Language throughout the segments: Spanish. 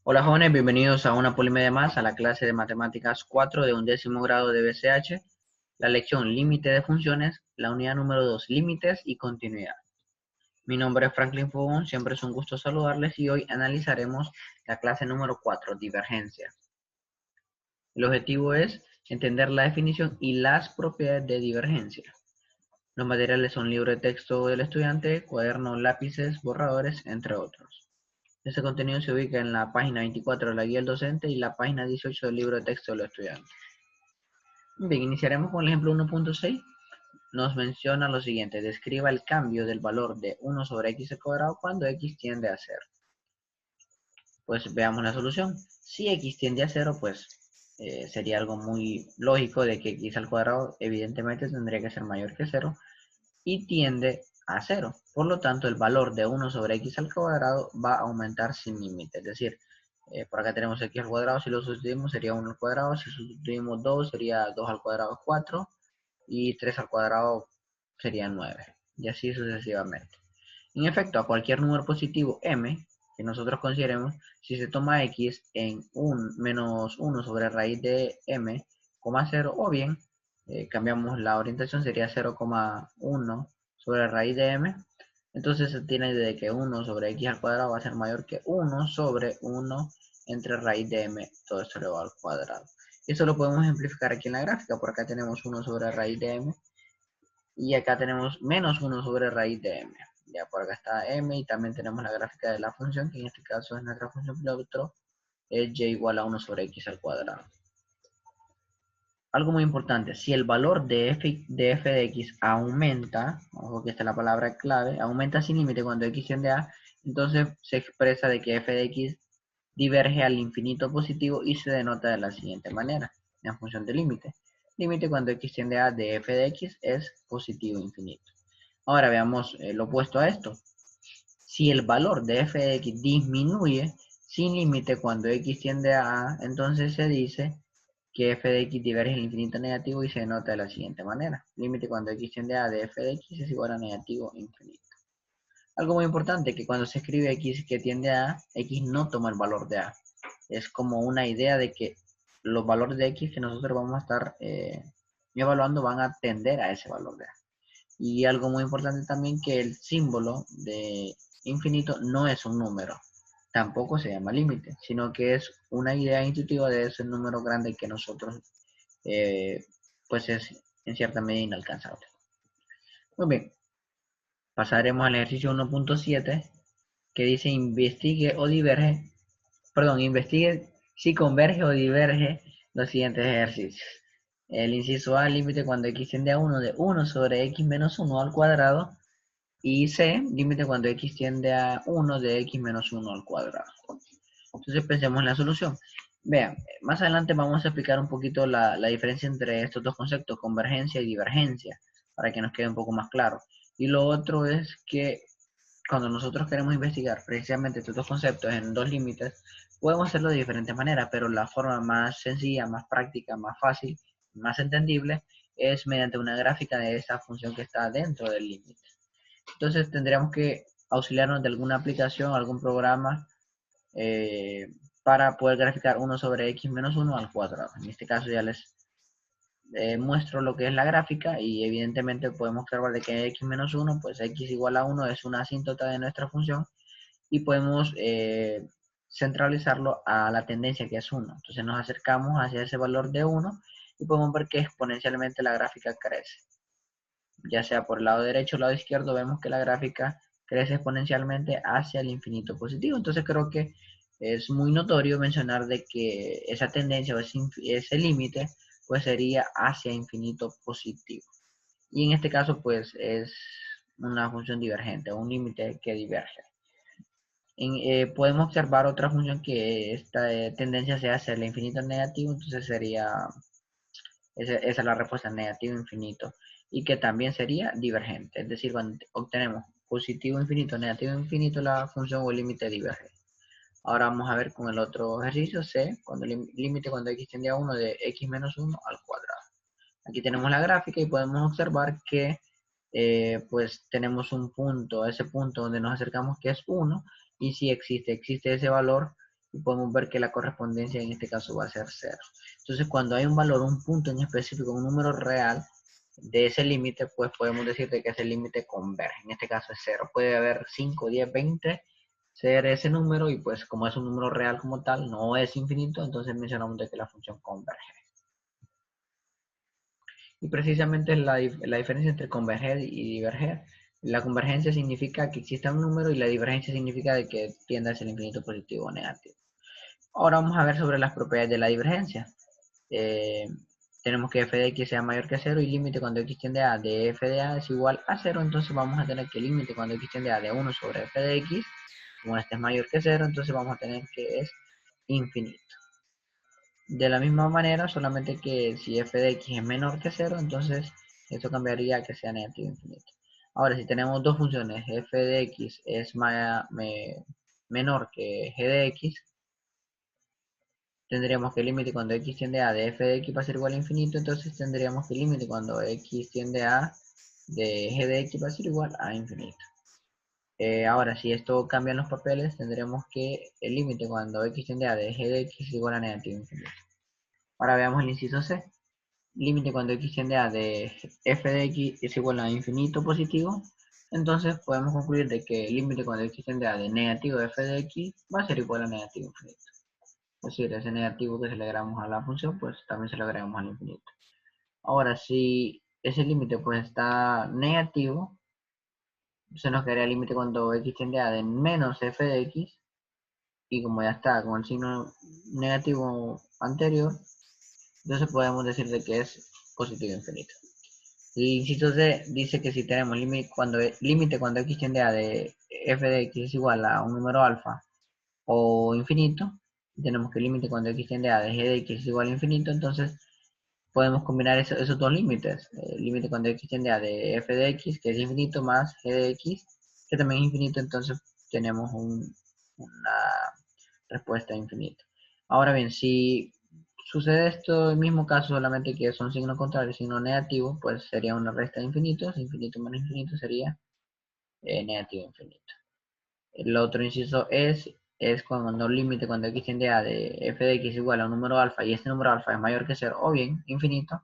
Hola jóvenes, bienvenidos a una polimedia más a la clase de Matemáticas 4 de 11º grado de BCH, la lección Límite de funciones, la unidad número 2, Límites y continuidad. Mi nombre es Franklin Fogón, siempre es un gusto saludarles y hoy analizaremos la clase número 4, Divergencia. El objetivo es entender la definición y las propiedades de divergencia. Los materiales son libro de texto del estudiante, cuadernos, lápices, borradores, entre otros. Este contenido se ubica en la página 24 de la guía del docente y la página 18 del libro de texto de los estudiantes. Bien, iniciaremos con el ejemplo 1.6. Nos menciona lo siguiente: describa el cambio del valor de 1 sobre x al cuadrado cuando x tiende a 0. Pues veamos la solución. Si x tiende a 0, pues sería algo muy lógico de que x al cuadrado evidentemente tendría que ser mayor que 0 y tiende a 0. Por lo tanto, el valor de 1 sobre x al cuadrado va a aumentar sin límite. Es decir, por acá tenemos x al cuadrado, si lo sustituimos sería 1 al cuadrado, si sustituimos 2 sería 2 al cuadrado 4 y 3 al cuadrado sería 9 y así sucesivamente. En efecto, a cualquier número positivo m que nosotros consideremos, si se toma x en menos 1 sobre raíz de m, 0, o bien cambiamos la orientación, sería 0,1 sobre raíz de m, entonces se tiene de que 1 sobre x al cuadrado va a ser mayor que 1 sobre 1 entre raíz de m, todo esto elevado al cuadrado. Eso lo podemos ejemplificar aquí en la gráfica. Por acá tenemos 1 sobre raíz de m y acá tenemos menos 1 sobre raíz de m. Ya por acá está m y también tenemos la gráfica de la función, que en este caso es nuestra función neutro, es y igual a 1 sobre x al cuadrado. Algo muy importante, si el valor de f de x aumenta, ojo que esta es la palabra clave, aumenta sin límite cuando x tiende a, entonces se expresa de que f de x diverge al infinito positivo y se denota de la siguiente manera, en función de límite. Límite cuando x tiende a de f de x es positivo infinito. Ahora veamos lo opuesto a esto. Si el valor de f de x disminuye sin límite cuando x tiende a, entonces se dice que f de x diverge al infinito negativo y se denota de la siguiente manera. Límite cuando x tiende a de f de x es igual a negativo infinito. Algo muy importante, que cuando se escribe x que tiende a, x no toma el valor de a. Es como una idea de que los valores de x que nosotros vamos a estar evaluando van a tender a ese valor de a. Y algo muy importante también, que el símbolo de infinito no es un número, tampoco se llama límite, sino que es una idea intuitiva de ese número grande que nosotros, pues es en cierta medida inalcanzable. Muy bien, pasaremos al ejercicio 1.7, que dice investigue o diverge, perdón, investigue si converge o diverge los siguientes ejercicios. El inciso A, límite cuando x tiende a 1 de 1 sobre x menos 1 al cuadrado. Y C, límite cuando x tiende a 1 de x menos 1 al cuadrado. Entonces pensemos en la solución. Vean, más adelante vamos a explicar un poquito la diferencia entre estos dos conceptos, convergencia y divergencia, para que nos quede un poco más claro. Y lo otro es que cuando nosotros queremos investigar precisamente estos dos conceptos en dos límites, podemos hacerlo de diferentes maneras, pero la forma más sencilla, más práctica, más fácil, más entendible, es mediante una gráfica de esa función que está dentro del límite. Entonces tendríamos que auxiliarnos de alguna aplicación, algún programa, para poder graficar 1 sobre x menos 1 al cuadrado. En este caso ya les muestro lo que es la gráfica y evidentemente podemos observar de que x menos 1, pues x igual a 1 es una asíntota de nuestra función y podemos centralizarlo a la tendencia que es 1. Entonces nos acercamos hacia ese valor de 1 y podemos ver que exponencialmente la gráfica crece. Ya sea por el lado derecho o el lado izquierdo, vemos que la gráfica crece exponencialmente hacia el infinito positivo. Entonces creo que es muy notorio mencionar de que esa tendencia o ese límite pues sería hacia infinito positivo. Y en este caso pues es una función divergente, un límite que diverge. Podemos observar otra función que esta tendencia sea hacia el infinito negativo, entonces sería, esa es la respuesta, negativo infinito, y que también sería divergente, es decir, cuando obtenemos positivo infinito, negativo infinito, la función o el límite diverge. Ahora vamos a ver con el otro ejercicio, C, cuando el límite cuando x tiende a 1 de x menos 1 al cuadrado. Aquí tenemos la gráfica y podemos observar que pues tenemos un punto, ese punto donde nos acercamos que es 1, y si existe ese valor y podemos ver que la correspondencia en este caso va a ser 0. Entonces, cuando hay un valor, un punto en específico, un número real de ese límite, pues podemos decir que ese límite converge. En este caso es 0. Puede haber 5, 10, 20 ser ese número, y pues como es un número real como tal, no es infinito, entonces mencionamos de que la función converge. Y precisamente la diferencia entre converger y diverger. La convergencia significa que exista un número y la divergencia significa de que tienda hacia el infinito positivo o negativo. Ahora vamos a ver sobre las propiedades de la divergencia. Eh, tenemos que f de x sea mayor que 0 y límite cuando x tiende a de f de a es igual a 0, entonces vamos a tener que límite cuando x tiende a de 1 sobre f de x, como este es mayor que 0, entonces vamos a tener que es infinito. De la misma manera, solamente que si f de x es menor que 0, entonces esto cambiaría a que sea negativo infinito. Ahora, si tenemos dos funciones, f de x es menor que g de x, tendríamos que el límite cuando x tiende a de f de x va a ser igual a infinito, entonces tendríamos que el límite cuando x tiende a de g de x va a ser igual a infinito. Ahora, si esto cambia en los papeles, tendremos que el límite cuando x tiende a de g de x es igual a negativo infinito. Ahora veamos el inciso C. Límite cuando x tiende a de f de x es igual a infinito positivo. Entonces podemos concluir de que el límite cuando x tiende a de negativo de f de x va a ser igual a negativo infinito. Es decir, ese negativo que se le agregamos a la función, pues también se le agregamos al infinito. Ahora, si ese límite pues está negativo, se nos quedaría el límite cuando x tiende a de menos f de x, y como ya está con el signo negativo anterior, entonces podemos decir de que es positivo infinito. El inciso C dice que si tenemos límite cuando x tiende a de f de x es igual a un número alfa o infinito, tenemos que el límite cuando x tiende a de g de x es igual a infinito, entonces podemos combinar esos dos límites. El límite cuando x tiende a de f de x, que es infinito, más g de x, que también es infinito, entonces tenemos una respuesta infinita. Ahora bien, si sucede esto, el mismo caso, solamente que son signos contrarios, signo negativo, pues sería una resta de infinitos. Infinito menos infinito sería negativo infinito. El otro inciso es cuando el límite cuando x tiende a de f de x igual a un número alfa y este número alfa es mayor que 0 o bien infinito.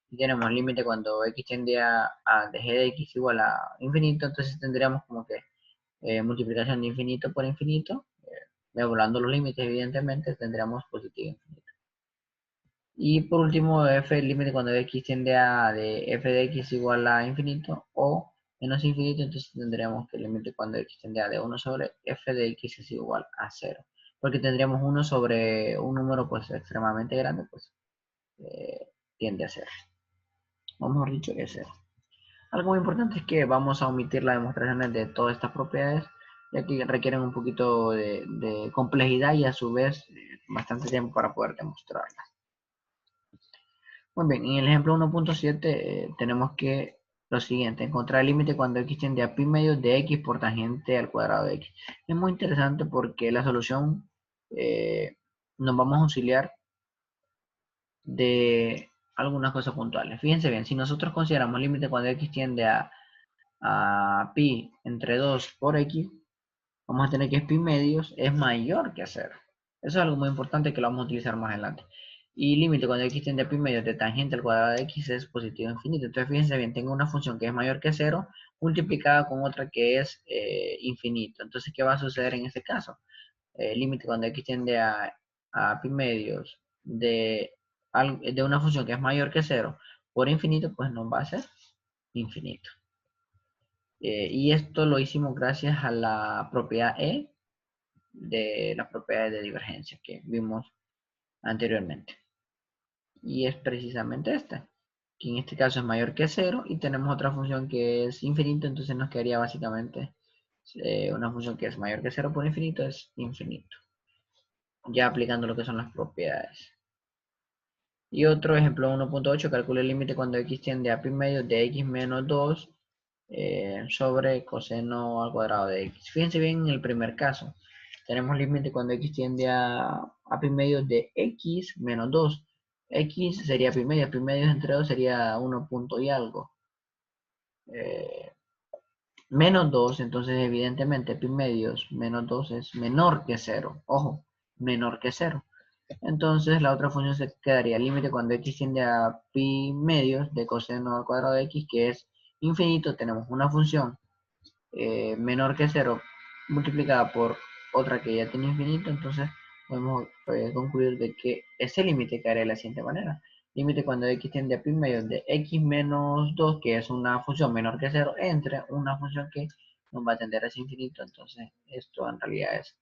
Y tenemos límite cuando x tiende a de g de x igual a infinito, entonces tendríamos como que multiplicación de infinito por infinito, evaluando los límites evidentemente, tendríamos positivo infinito. Y por último, f el límite cuando x tiende a de f de x igual a infinito o menos infinito, entonces tendríamos que el límite cuando x tiende a de 1 sobre f de x es igual a 0. Porque tendríamos 1 sobre un número pues extremadamente grande, pues tiende a 0. O mejor dicho, que es 0. Algo muy importante es que vamos a omitir las demostraciones de todas estas propiedades, ya que requieren un poquito de complejidad y a su vez bastante tiempo para poder demostrarlas. Muy bien, en el ejemplo 1.7 tenemos que lo siguiente, encontrar el límite cuando x tiende a pi medio de x por tangente al cuadrado de x. Es muy interesante porque la solución nos vamos a auxiliar de algunas cosas puntuales. Fíjense bien, si nosotros consideramos límite cuando x tiende a pi entre 2 por x, vamos a tener que pi medios es mayor que 0. Eso es algo muy importante que lo vamos a utilizar más adelante. Y límite cuando x tiende a pi medios de tangente al cuadrado de x es positivo infinito. Entonces fíjense bien, tengo una función que es mayor que 0 multiplicada con otra que es infinito. Entonces, ¿qué va a suceder en este caso? Límite cuando x tiende a pi medios de una función que es mayor que 0 por infinito, pues nos va a ser infinito. Y esto lo hicimos gracias a la propiedad E de las propiedades de divergencia que vimos anteriormente. Y es precisamente esta, que en este caso es mayor que 0 y tenemos otra función que es infinito, entonces nos quedaría básicamente una función que es mayor que 0 por infinito es infinito. Ya aplicando lo que son las propiedades. Y otro ejemplo 1.8, calcula el límite cuando x tiende a pi medio de x menos 2 sobre coseno al cuadrado de x. Fíjense bien en el primer caso. Tenemos límite cuando x tiende a pi medio de x menos 2. X sería pi medio entre 2 sería 1 punto y algo. Menos 2, entonces evidentemente pi medios menos 2 es menor que 0. Ojo, menor que cero. Entonces la otra función se quedaría límite cuando x tiende a pi medios de coseno al cuadrado de x, que es infinito. Tenemos una función menor que cero multiplicada por otra que ya tiene infinito, entonces podemos concluir de que ese límite quedaría de la siguiente manera. Límite cuando x tiende a pi medios de x menos 2, que es una función menor que cero, entre una función que nos va a tender a ese infinito. Entonces esto en realidad es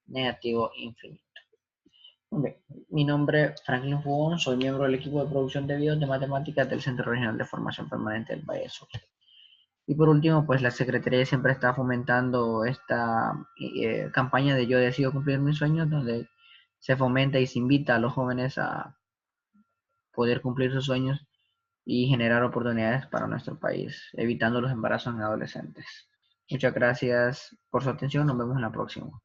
negativo infinito. Okay. Mi nombre es Franklin Fugón, soy miembro del equipo de producción de videos de matemáticas del Centro Regional de Formación Permanente del Valle Sur. Y por último, pues la Secretaría siempre está fomentando esta campaña de Yo decido cumplir mis sueños, donde se fomenta y se invita a los jóvenes a poder cumplir sus sueños y generar oportunidades para nuestro país, evitando los embarazos en adolescentes. Muchas gracias por su atención, nos vemos en la próxima.